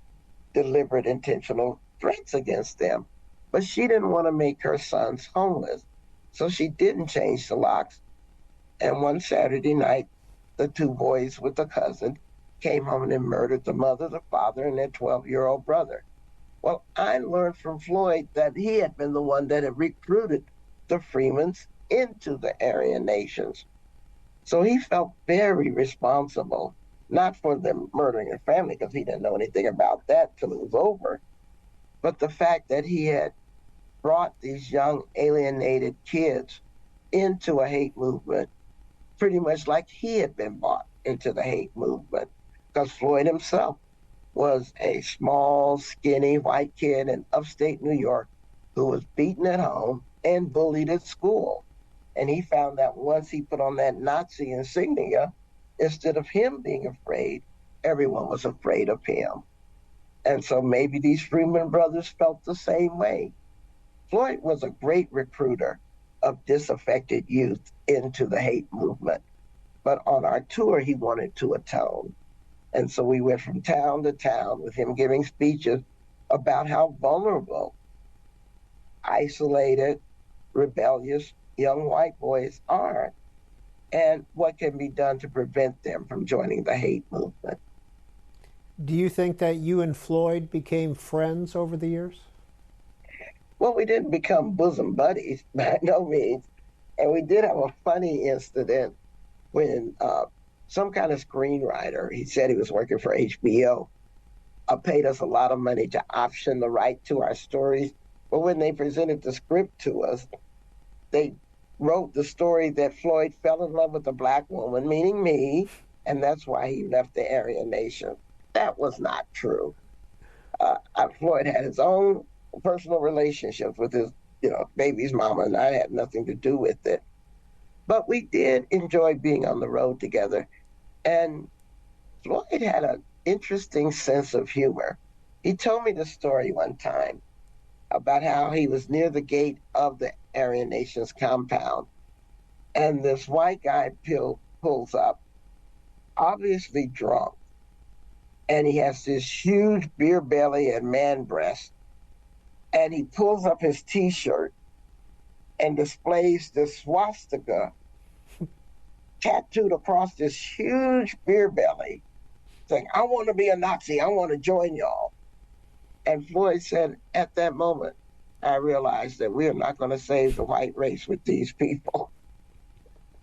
deliberate, intentional threats against them. But she didn't want to make her sons homeless. So she didn't change the locks. And one Saturday night, the two boys with the cousin came home and murdered the mother, the father, and their 12-year-old brother. Well, I learned from Floyd that he had been the one that had recruited the Freemans into the Aryan nations. So he felt very responsible, not for them murdering their family, because he didn't know anything about that till it was over, but the fact that he had brought these young alienated kids into a hate movement, pretty much like he had been brought into the hate movement, because Floyd himself was a small, skinny white kid in upstate New York who was beaten at home and bullied at school. And he found that once he put on that Nazi insignia, instead of him being afraid, everyone was afraid of him. And so maybe these Freeman brothers felt the same way. Floyd was a great recruiter of disaffected youth into the hate movement. But on our tour, he wanted to atone. And so we went from town to town with him giving speeches about how vulnerable, isolated, rebellious young white boys are and what can be done to prevent them from joining the hate movement. Do you think that you and Floyd became friends over the years? Well, we didn't become bosom buddies by no means. And we did have a funny incident when some kind of screenwriter, he said he was working for HBO, paid us a lot of money to option the right to our stories. But when they presented the script to us, they wrote the story that Floyd fell in love with a black woman, meaning me, and that's why he left the Aryan nation. That was not true. Floyd had his own personal relationships with his, baby's mama, and I had nothing to do with it. But we did enjoy being on the road together. And Floyd had an interesting sense of humor. He told me the story one time about how he was near the gate of the Aryan Nations compound, and this white guy pulls up, obviously drunk, and he has this huge beer belly and man breast, and he pulls up his T-shirt and displays the swastika tattooed across this huge beer belly, saying, "I want to be a Nazi, I want to join y'all." And Floyd said, at that moment, I realized that we are not going to save the white race with these people.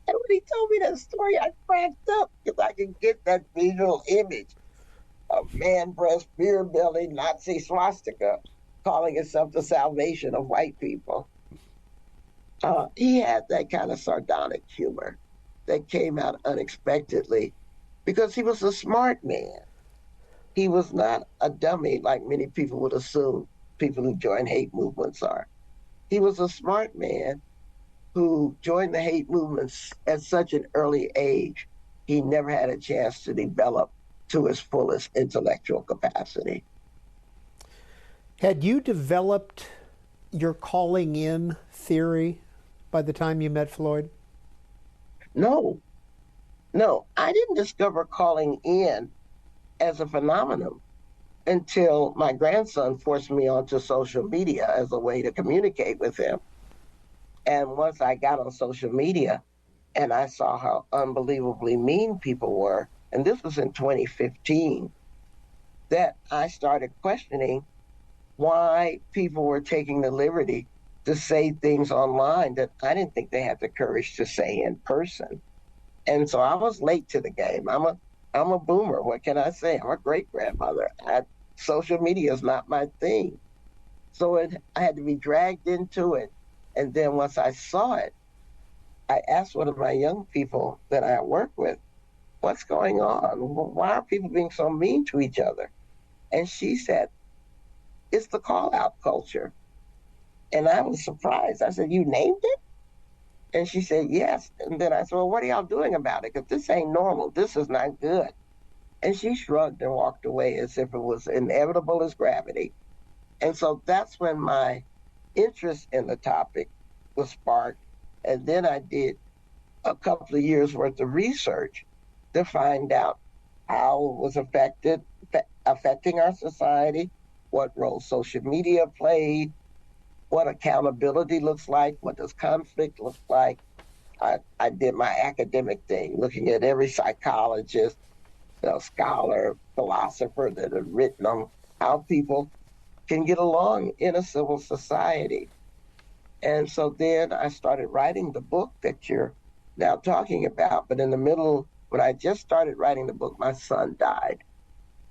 And when he told me that story, I cracked up because I could get that visual image of man breast, beer belly, Nazi swastika, calling itself the salvation of white people. He had that kind of sardonic humor that came out unexpectedly because he was a smart man. He was not a dummy like many people would assume people who join hate movements are. He was a smart man who joined the hate movements at such an early age, he never had a chance to develop to his fullest intellectual capacity. Had you developed your calling in theory by the time you met Floyd? No, I didn't discover calling in as a phenomenon until my grandson forced me onto social media as a way to communicate with him. And once I got on social media and I saw how unbelievably mean people were, and this was in 2015, that I started questioning why people were taking the liberty to say things online that I didn't think they had the courage to say in person. And so I was late to the game. I'm a boomer. What can I say? I'm a great grandmother. Social media is not my thing. So I had to be dragged into it. And then once I saw it, I asked one of my young people that I work with, what's going on? Why are people being so mean to each other? And she said, it's the call out culture. And I was surprised. I said, you named it? And she said, yes. And then I said, well, what are y'all doing about it? Because this ain't normal. This is not good. And she shrugged and walked away as if it was inevitable as gravity. And so that's when my interest in the topic was sparked. And then I did a couple of years worth of research to find out how it was affecting our society, what role social media played, what accountability looks like, what does conflict look like. I did my academic thing, looking at every psychologist, scholar, philosopher that had written on how people can get along in a civil society. And so then I started writing the book that you're now talking about. But in the middle, when I just started writing the book, my son died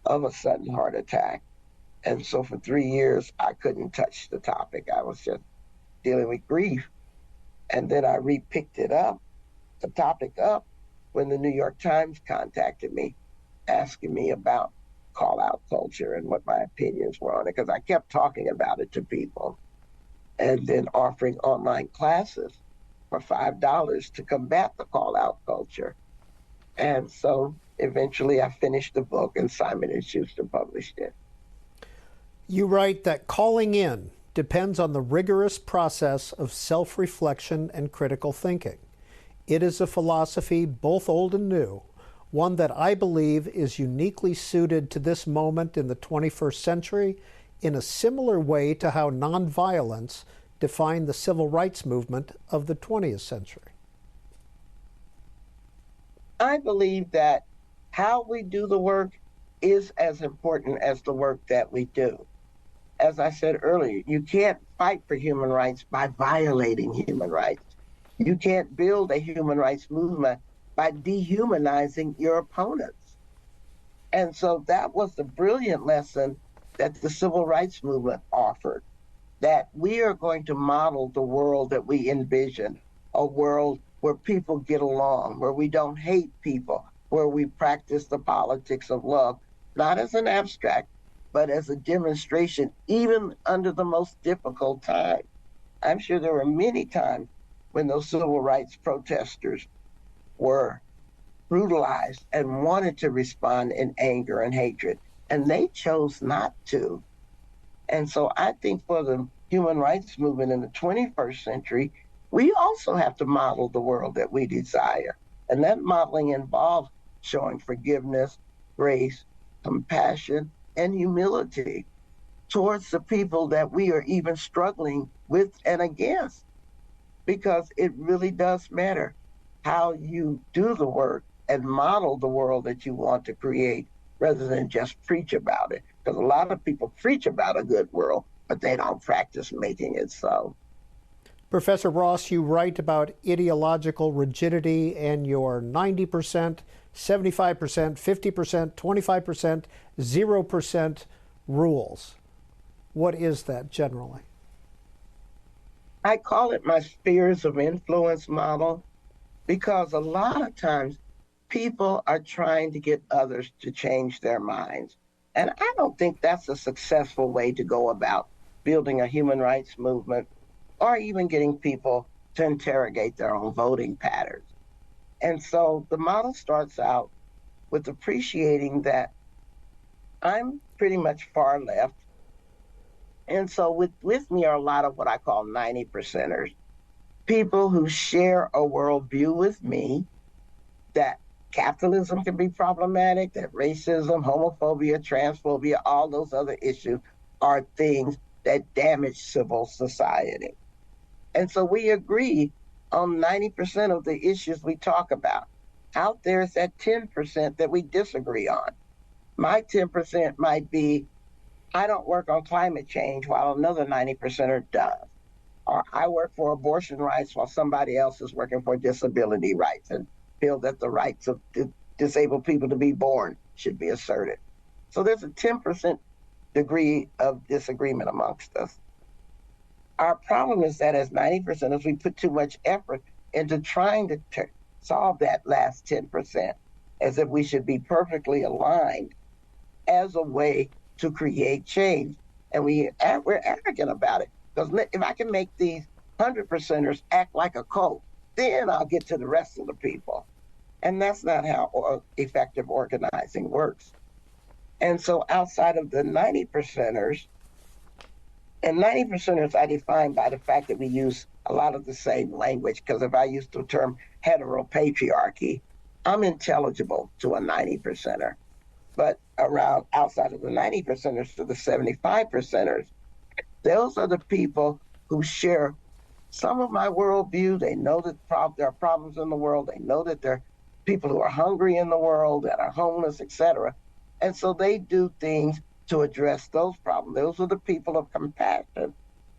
of a sudden heart attack. And so for 3 years, I couldn't touch the topic. I was just dealing with grief. And then I re-picked the topic up, when the New York Times contacted me, asking me about call-out culture and what my opinions were on it, because I kept talking about it to people, and then offering online classes for $5 to combat the call-out culture. And so eventually I finished the book, and Simon & Schuster published it. You write that calling in depends on the rigorous process of self-reflection and critical thinking. It is a philosophy both old and new, one that I believe is uniquely suited to this moment in the 21st century in a similar way to how nonviolence defined the civil rights movement of the 20th century. I believe that how we do the work is as important as the work that we do. As I said earlier, you can't fight for human rights by violating human rights. You can't build a human rights movement by dehumanizing your opponents. And so that was the brilliant lesson that the civil rights movement offered, that we are going to model the world that we envision, a world where people get along, where we don't hate people, where we practice the politics of love, not as an abstract, but as a demonstration, even under the most difficult time. I'm sure there were many times when those civil rights protesters were brutalized and wanted to respond in anger and hatred, and they chose not to. And so I think for the human rights movement in the 21st century, we also have to model the world that we desire. And that modeling involves showing forgiveness, grace, compassion, and humility towards the people that we are even struggling with and against. Because it really does matter how you do the work and model the world that you want to create, rather than just preach about it. Because a lot of people preach about a good world, but they don't practice making it so. Professor Ross, you write about ideological rigidity and your 90%, 75%, 50%, 25%, 0% rules. What is that generally? I call it my spheres of influence model, because a lot of times people are trying to get others to change their minds. And I don't think that's a successful way to go about building a human rights movement, or even getting people to interrogate their own voting patterns. And so the model starts out with appreciating that I'm pretty much far left. And so with me are a lot of what I call 90%ers, people who share a worldview with me that capitalism can be problematic, that racism, homophobia, transphobia, all those other issues are things that damage civil society. And so we agree on 90% of the issues we talk about. Out there is that 10% that we disagree on. My 10% might be, I don't work on climate change while another 90%er does. Or I work for abortion rights while somebody else is working for disability rights and feel that the rights of disabled people to be born should be asserted. So there's a 10% degree of disagreement amongst us. Our problem is that as 90%ers, we put too much effort into trying to solve that last 10%, as if we should be perfectly aligned as a way to create change. And we're arrogant about it. Because if I can make these 100%ers act like a cult, then I'll get to the rest of the people. And that's not how effective organizing works. And so outside of the 90%ers, and 90%ers I define by the fact that we use a lot of the same language, because if I use the term heteropatriarchy, I'm intelligible to a 90%er. But outside of the 90%ers to the 75%ers, those are the people who share some of my worldview. They know that there are problems in the world. They know that there are people who are hungry in the world, that are homeless, etc. And so they do things to address those problems. Those are the people of compassion,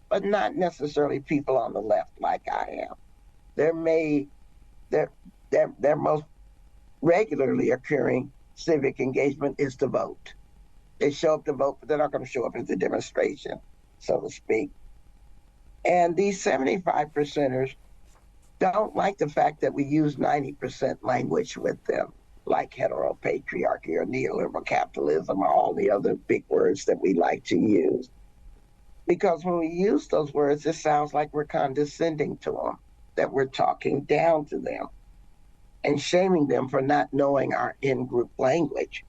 but not necessarily people on the left like I am. Their most regularly occurring civic engagement is to vote. They show up to vote, but they're not going to show up at the demonstration, so to speak. And these 75%ers don't like the fact that we use 90% language with them, like heteropatriarchy or neoliberal capitalism or all the other big words that we like to use. Because when we use those words, it sounds like we're condescending to them, that we're talking down to them and shaming them for not knowing our in-group language.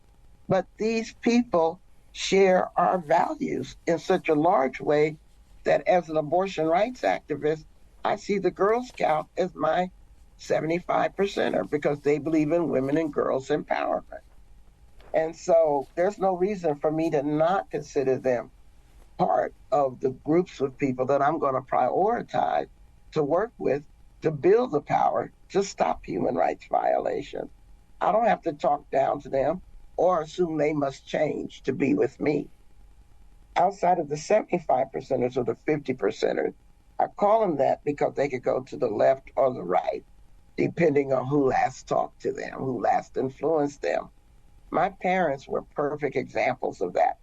But these people share our values in such a large way that as an abortion rights activist, I see the Girl Scout as my 75%er because they believe in women and girls empowerment. And so there's no reason for me to not consider them part of the groups of people that I'm going to prioritize to work with to build the power to stop human rights violations. I don't have to talk down to them or assume they must change to be with me. Outside of the 75%ers or the 50%ers, I call them that because they could go to the left or the right, depending on who last talked to them, who last influenced them. My parents were perfect examples of that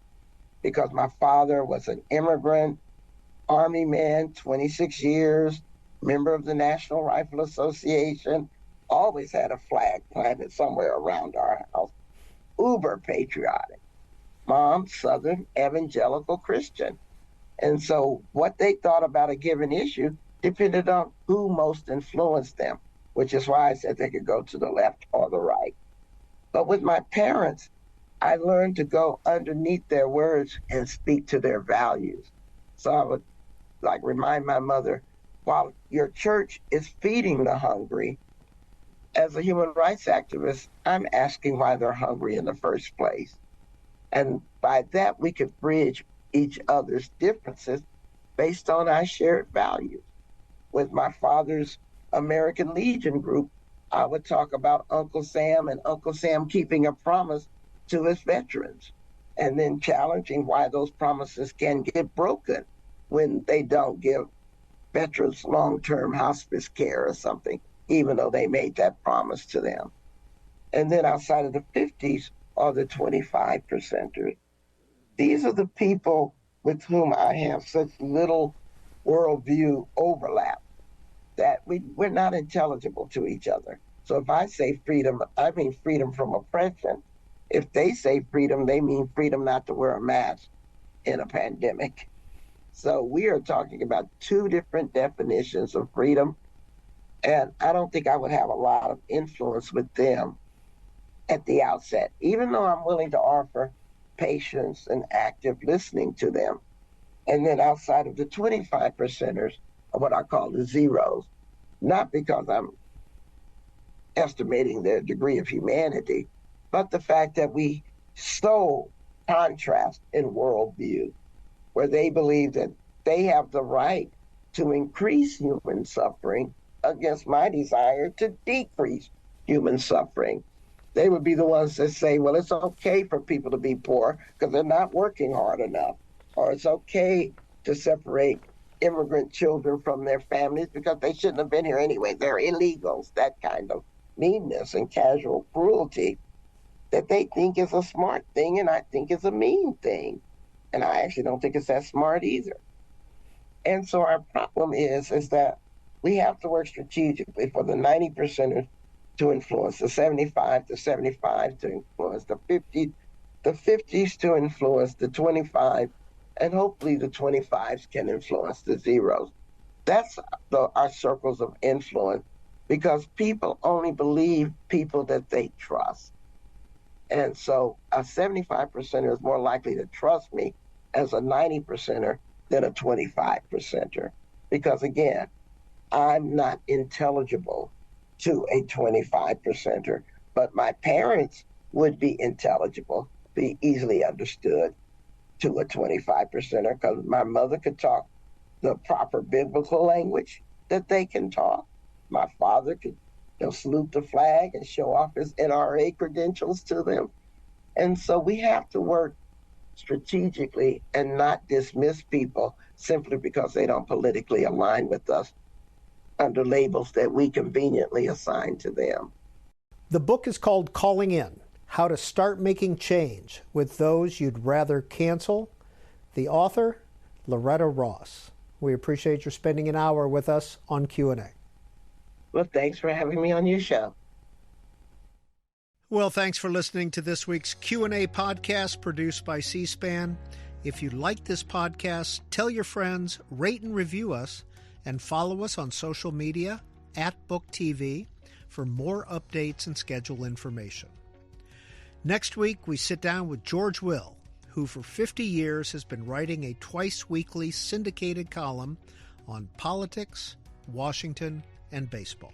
because my father was an immigrant, Army man, 26 years, member of the National Rifle Association, always had a flag planted somewhere around our house, uber patriotic. Mom, Southern evangelical Christian. And so what they thought about a given issue depended on who most influenced them, which is why I said they could go to the left or the right. But with my parents, I learned to go underneath their words and speak to their values. So I would remind my mother, while your church is feeding the hungry, as a human rights activist, I'm asking why they're hungry in the first place. And by that, we could bridge each other's differences based on our shared values. With my father's American Legion group, I would talk about Uncle Sam and Uncle Sam keeping a promise to his veterans, and then challenging why those promises can get broken when they don't give veterans long-term hospice care or something, even though they made that promise to them. And then outside of the 50s are the 25%ers. These are the people with whom I have such little worldview overlap that we're not intelligible to each other. So if I say freedom, I mean freedom from oppression. If they say freedom, they mean freedom not to wear a mask in a pandemic. So we are talking about two different definitions of freedom And I don't think I would have a lot of influence with them at the outset, even though I'm willing to offer patience and active listening to them. And then outside of the 25 percenters are what I call the zeros, not because I'm estimating their degree of humanity, but the fact that we so contrast in worldview, where they believe that they have the right to increase human suffering against my desire to decrease human suffering. They would be the ones that say, well, it's okay for people to be poor because they're not working hard enough, or it's okay to separate immigrant children from their families because they shouldn't have been here anyway. They're illegals, that kind of meanness and casual cruelty that they think is a smart thing and I think is a mean thing. And I actually don't think it's that smart either. And so our problem is that we have to work strategically for the 90 percenters to influence, the 75 to 75 to influence, the 50s to influence the 25, and hopefully the 25s can influence the zeros. That's our circles of influence, because people only believe people that they trust. And so a 75 percenter is more likely to trust me as a 90 percenter than a 25 percenter. Because again, I'm not intelligible to a 25 percenter, but my parents would be intelligible, be easily understood to a 25 percenter, because my mother could talk the proper biblical language that they can talk. My father could salute the flag and show off his NRA credentials to them. And so we have to work strategically and not dismiss people simply because they don't politically align with us under labels that we conveniently assign to them. The book is called Calling In: How to Start Making Change with Those You'd Rather Cancel. The author, Loretta Ross. We appreciate your spending an hour with us on Q&A. Well, thanks for having me on your show. Well, thanks for listening to this week's Q&A podcast produced by C-SPAN. If you like this podcast, tell your friends, rate and review us, and follow us on social media @BookTV for more updates and schedule information. Next week, we sit down with George Will, who for 50 years has been writing a twice-weekly syndicated column on politics, Washington, and baseball.